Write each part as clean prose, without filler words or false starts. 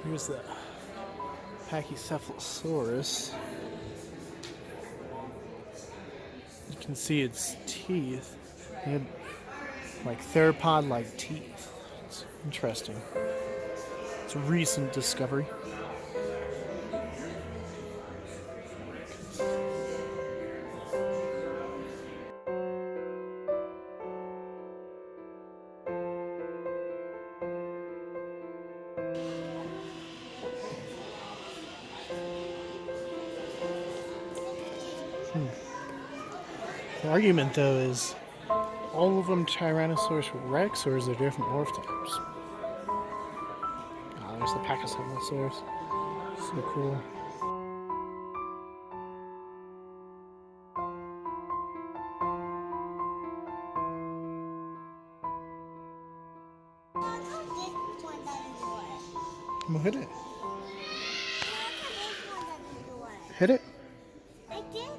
Here's the Pachycephalosaurus. You can see its teeth. They had like theropod-like teeth. It's interesting. It's a recent discovery. The argument, though, is all of them Tyrannosaurus Rex, or is there different morph types? There's the Pachycephalosaurus. So cool. Well, hit it. Hit it. I did.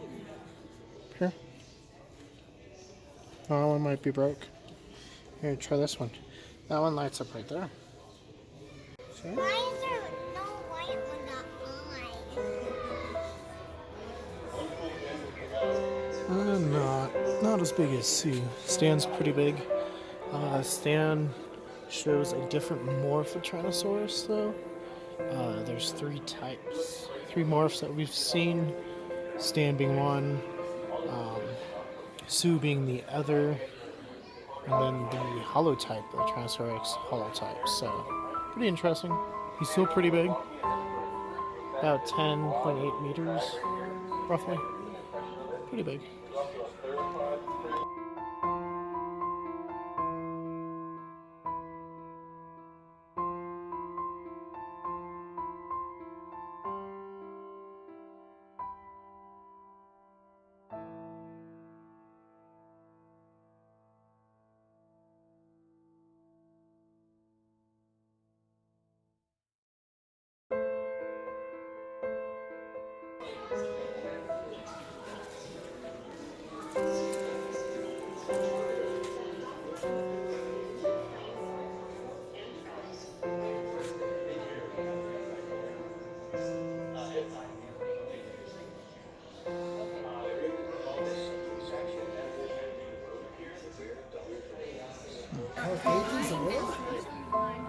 Here. Oh, that one might be broke. Here, try this one. That one lights up right there. See? Why is there no light on the eye? Not as big as Sue. Stan's pretty big. Stan shows a different morph of Tyrannosaurus, though. There's 3 types, 3 morphs that we've seen. Stan being one, Sue being the other, and then the holotype, the Tyrannosaurus Rex holotype. So, pretty interesting. He's still pretty big, about 10.8 meters, roughly. Pretty big.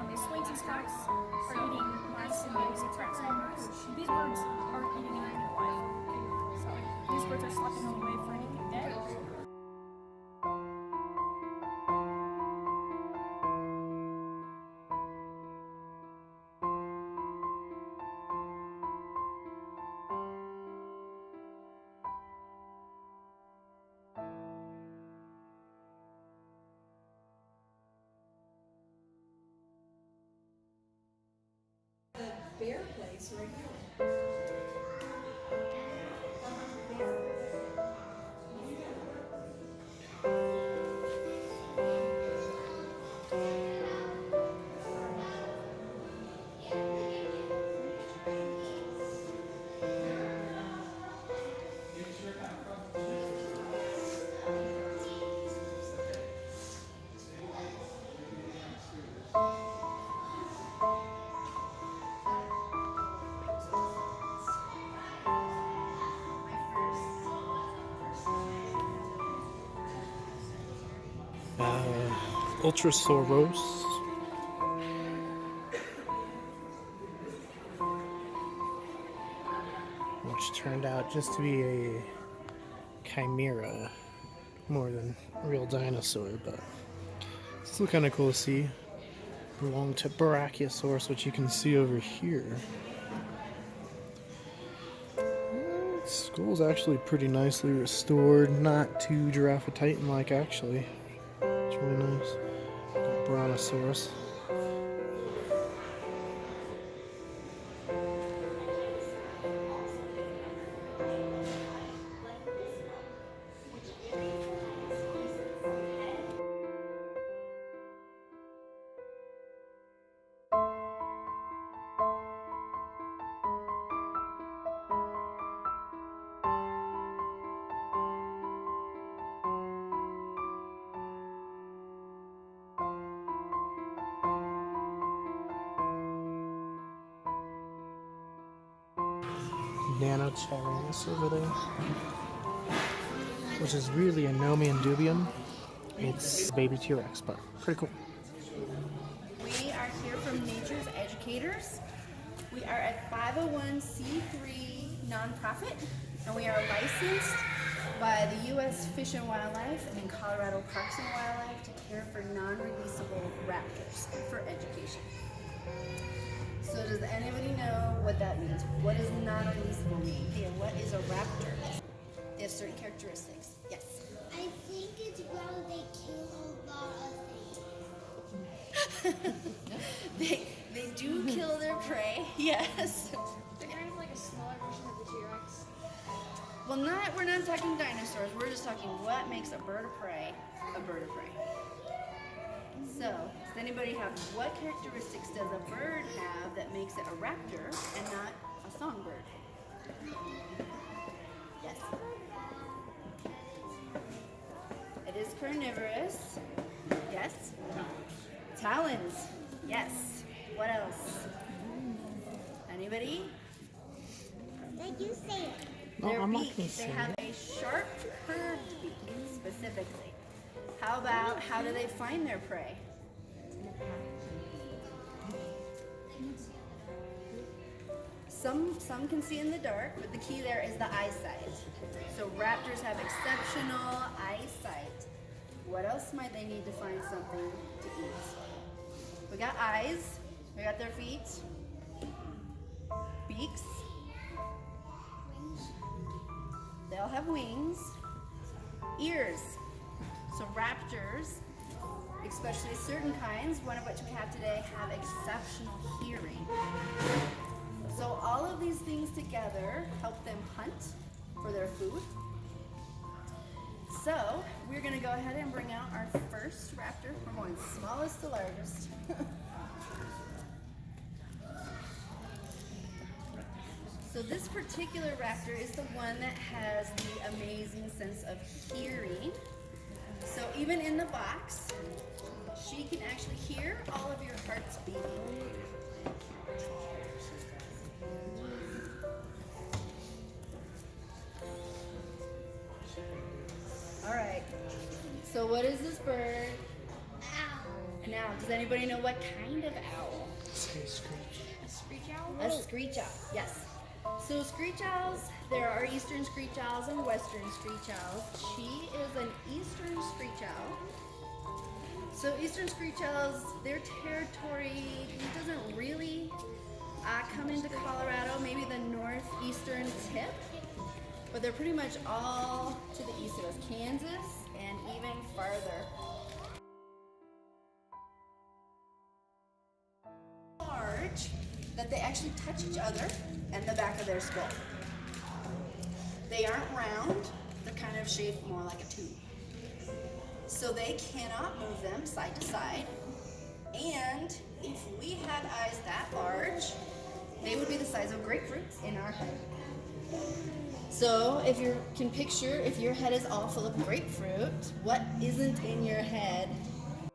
These swings and stocks are eating mice and basic rats and mice. These birds aren't eating anything alive. So these birds are slapping them away for anything dead. Bear place right here. Ultrasaurus. Which turned out just to be a chimera more than a real dinosaur, but it's still kind of cool to see. Belonged to Brachiosaurus, which you can see over here. Its skull's actually pretty nicely restored, not too Giraffe Titan-like actually. It's really nice. Brontosaurus. Dinosaurs over there, which is really a Nomi and Dubium. It's baby T-Rex, but pretty cool. We are here from Nature's Educators. We are a 501c3 nonprofit, and we are licensed by the U.S. Fish and Wildlife and Colorado Parks and Wildlife to care for non-releasable raptors for education. So does anybody know what that means? What does non-releasable mean? Here, what is a raptor? They have certain characteristics. Yes. I think it's where they kill a lot of things. They do kill their prey, yes. They're kind of like a smaller version of the T-Rex. Well, we're not talking dinosaurs. We're just talking what makes a bird of prey a bird of prey. So, does anybody have what characteristics does a bird have that makes it a raptor and not a songbird? Yes. It is carnivorous. Yes. Talons. Yes. What else? Anybody? Like you say it. No, Their I'm not beak. gonna They say have it. a sharp, curved beak, specifically. How do they find their prey? Some can see in the dark, but the key there is the eyesight. So raptors have exceptional eyesight. What else might they need to find something to eat? We got eyes, we got their feet, beaks, they all have wings, ears. So raptors, especially certain kinds, one of which we have today, have exceptional hearing. So all of these things together help them hunt for their food. So we're gonna go ahead and bring out our first raptor. We're going smallest to largest. So this particular raptor is the one that has the amazing sense of hearing. So even in the box, she can actually hear all of your hearts beating. All right. So what is this bird? Now, does anybody know what kind of owl? Say Screech. A screech owl? A screech owl, yes. So screech owls, there are eastern screech owls and western screech owls. She is an eastern screech owl. So eastern screech owls, their territory doesn't really come into Colorado, maybe the northeastern tip, but they're pretty much all to the east of us, Kansas and even farther. Large that they actually touch each other and the back of their skull. They aren't round, they're kind of shaped more like a tube. So they cannot move them side to side. And if we had eyes that large, they would be the size of grapefruits in our head. So if you can picture, if your head is all full of grapefruit, what isn't in your head is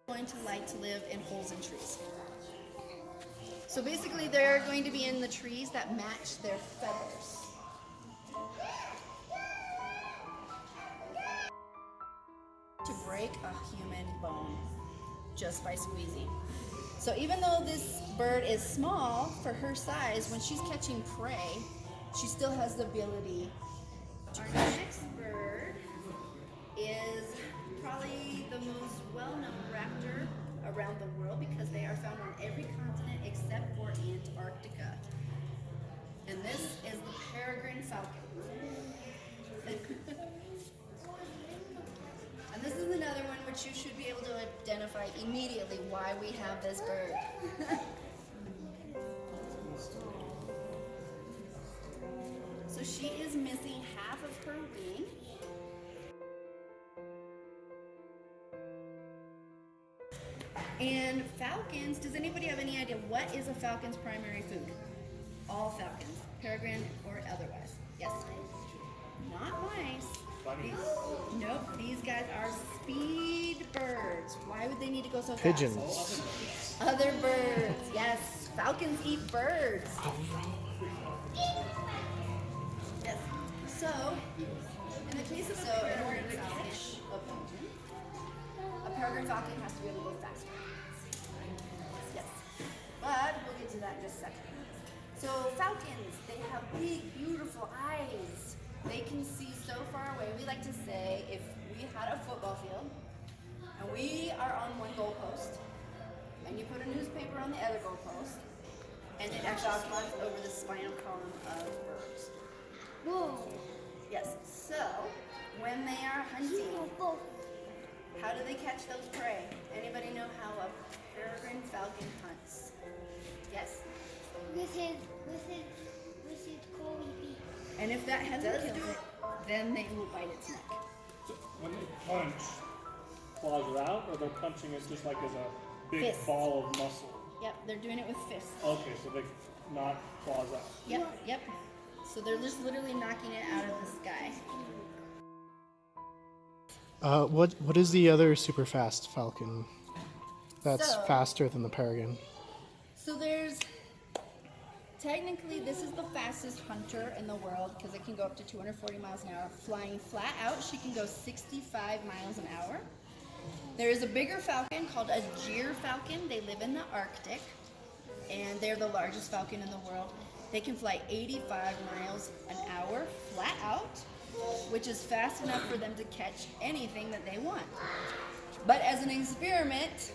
going to like to live in holes in trees. So basically they're going to be in the trees that match their feathers. To break a human bone just by squeezing. So even though this bird is small for her size, when she's catching prey, she still has the ability. Our next bird is probably the most well-known raptor around the world because they are found on every continent except for Antarctica. And this is the Peregrine Falcon. And this is another one which you should be able to identify immediately why we have this bird. So she is missing half of her wing. And falcons, does anybody have any idea what is a falcon's primary food? All falcons, peregrine or otherwise. Yes? Not mice. bunnies. Nope, these guys are speed birds. Why would they need to go so Pigeons. fast? Other birds, yes. Falcons eat birds. Yes. So, in the case of in order to catch a pigeon, a peregrine falcon has to be able to go faster. Yes. But we'll get to that in just a second. So falcons, they have big, beautiful eyes. They can see so far away. We like to say if we had a football field and we are on one goalpost and you put a newspaper on the other goalpost and it actually spots over the spinal column of birds. Whoa. Yes, so when they are hunting, how do they catch those prey? Anybody know how a peregrine falcon hunts? Yes? With his curly beak. And if that does kill it, then they will bite its neck. When they punch, claws are out, or they're punching it just like as a big Fist. ball of muscle? Yep, they're doing it with fists. Okay, so they not claws out. Yep. So they're just literally knocking it out of the sky. What is the other super fast falcon that's So- faster than the peregrine? So technically this is the fastest hunter in the world because it can go up to 240 miles an hour. Flying flat out, she can go 65 miles an hour. There is a bigger falcon called a gyr falcon. They live in the Arctic and they're the largest falcon in the world. They can fly 85 miles an hour flat out, which is fast enough for them to catch anything that they want. But as an experiment,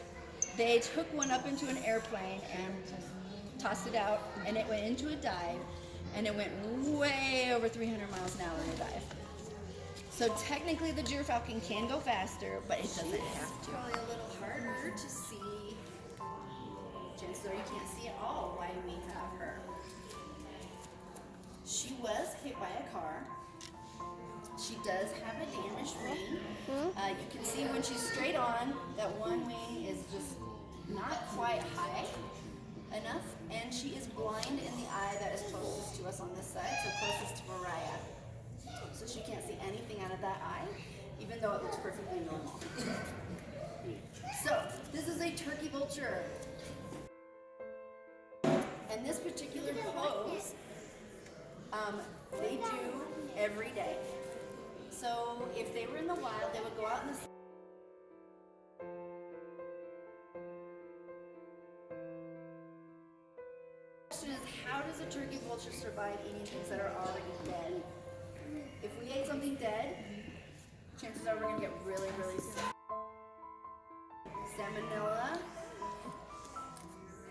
they took one up into an airplane and tossed it out, and it went into a dive, and it went way over 300 miles an hour in a dive. So technically the gyr falcon can go faster, but it doesn't have to. Probably a little harder to see. Chances are you can't see at all why we have her. She was hit by a car. She does have a damaged wing. You can see when she's straight on, that one wing is just not quite high enough, and she is blind in the eye that is closest to us on this side, so closest to Mariah. So she can't see anything out of that eye, even though it looks perfectly normal. So, this is a turkey vulture. And this particular pose, they do every day. So if they were in the wild, they would go out in the question is, how does a turkey vulture survive eating things that are already dead? If we ate something dead, chances are we're going to get really, really sick. Salmonella,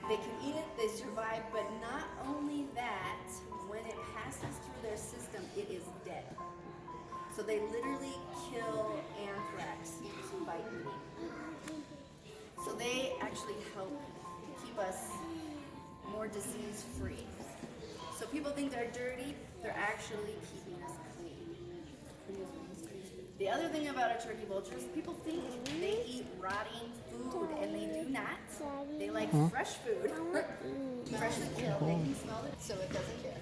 they can eat it, they survive, but not only that, when it passes through their system, it is dead. So they literally kill anthrax by eating. So they actually help keep us more disease free. So people think they're dirty, they're actually keeping us clean. The other thing about a turkey vulture is people think they eat rotting food, and they do not. They like fresh food, freshly killed. They can smell it, so it doesn't care.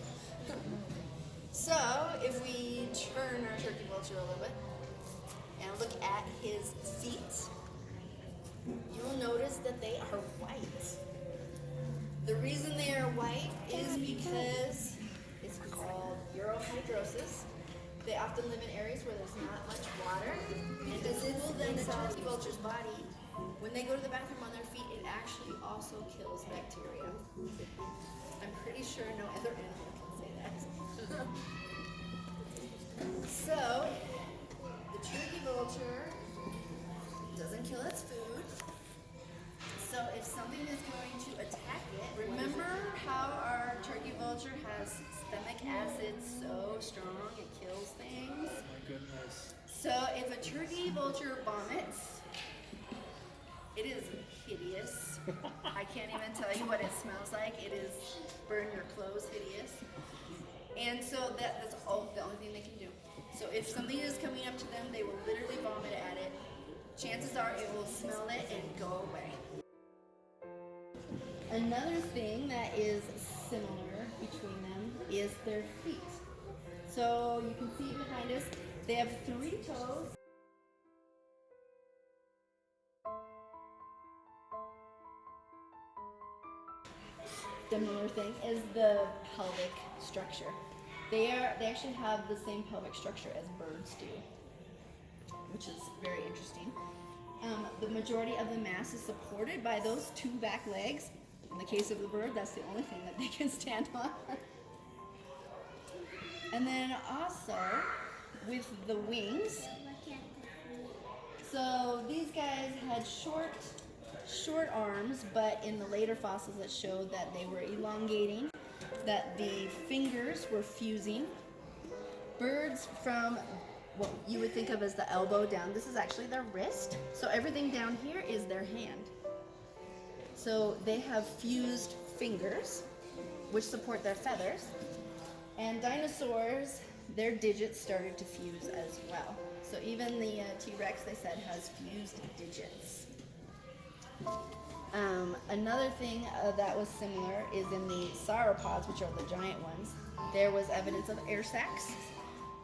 So if we turn our turkey vulture a little bit and look at his feet, you'll notice that they are white. The reason they are white is because it's called Urohidrosis. They often live in areas where there's not much water, and because it's in the turkey vulture's body, when they go to the bathroom on their feet, it actually also kills bacteria. I'm pretty sure no other animal can say that. So, the turkey vulture doesn't kill its food. So if something is going to attack it, remember how our turkey vulture has stomach acid so strong it kills things? Oh my goodness. So if a turkey vulture vomits, it is hideous. I can't even tell you what it smells like. It is burn your clothes hideous. And so that's the only thing they can do. So if something is coming up to them, they will literally vomit at it. Chances are it will smell it and go away. Another thing that is similar between them is their feet. So you can see behind us, They have 3 toes. Similar thing is the pelvic structure. They actually have the same pelvic structure as birds do, which is very interesting. The majority of the mass is supported by those 2 back legs. In the case of the bird, that's the only thing that they can stand on. And then also with the wings, so these guys had short arms, but in the later fossils it showed that they were elongating, that the fingers were fusing. Birds from what you would think of as the elbow down, this is actually their wrist. So everything down here is their hand. So they have fused fingers, which support their feathers. And dinosaurs, their digits started to fuse as well. So even the T-Rex, they said, has fused digits. Another thing that was similar is in the sauropods, which are the giant ones, there was evidence of air sacs.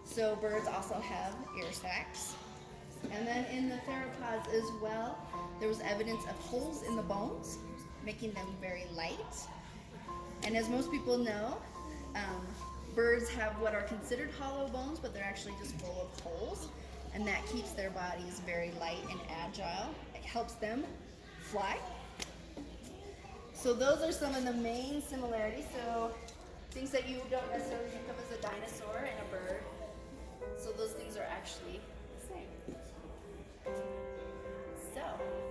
So birds also have air sacs. And then in the theropods as well, there was evidence of holes in the bones, making them very light. And as most people know, birds have what are considered hollow bones, but they're actually just full of holes. And that keeps their bodies very light and agile. It helps them fly. So those are some of the main similarities. So things that you don't necessarily think of as a dinosaur and a bird. So those things are actually the same. So,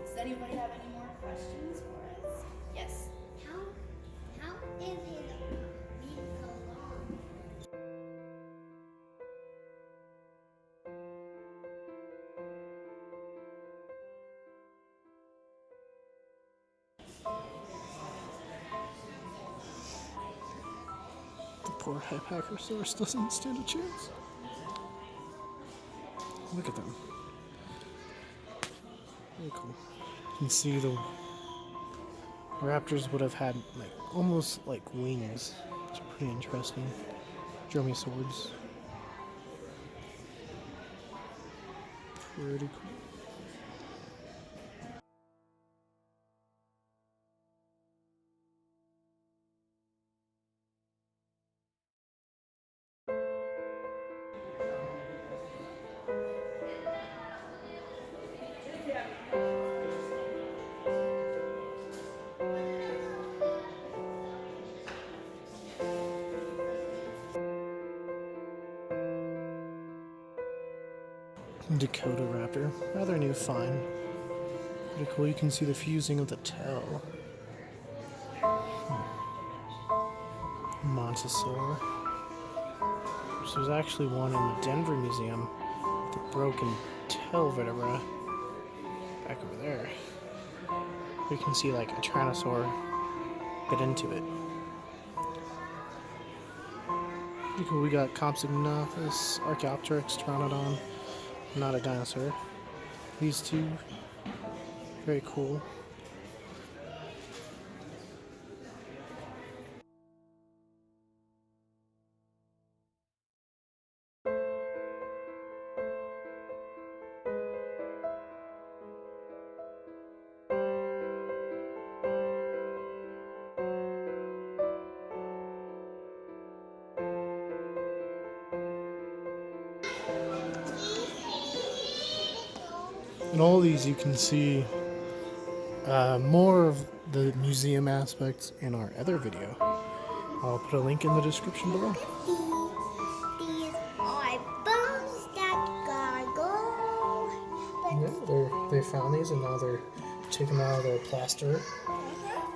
does anybody have any more questions for us? Yes? How is it being so long? The poor Pachycephalosaurus doesn't stand a chance. Look at them. Very cool. You can see the raptors would have had like almost like wings, which are pretty interesting. Dromaeosaurs. Pretty cool. Dakotaraptor, rather new find. Pretty cool. You can see the fusing of the tail. Montosaur. So there's actually one in the Denver Museum with a broken tail vertebra back over there. You can see like a Tyrannosaur bit into it. Pretty cool. We got Compsognathus, Archaeopteryx, Pteranodon. Not a dinosaur. These two, very cool. In all these you can see more of the museum aspects in our other video. I'll put a link in the description below. These are bones that gargle. Yeah, they found these and now they're taking them out of their plaster.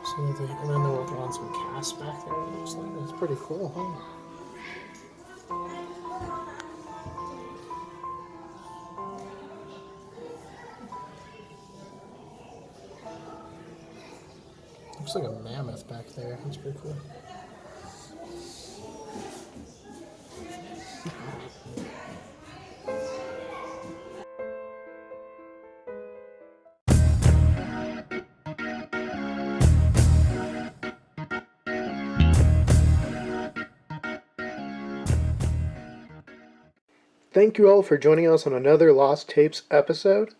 So and then they're working on some casts back there. It looks like it's pretty cool, huh? Looks like a mammoth back there. That's pretty cool. Thank you all for joining us on another Lost Tapes episode.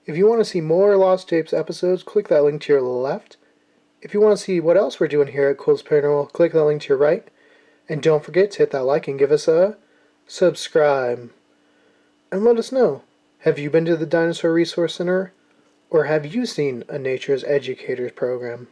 If you want to see more Lost Tapes episodes, click that link to your left. If you want to see what else we're doing here at Culz Paranormal, click that link to your right. And don't forget to hit that like and give us a subscribe. And let us know, have you been to the Dinosaur Resource Center? Or have you seen a Nature's Educators program?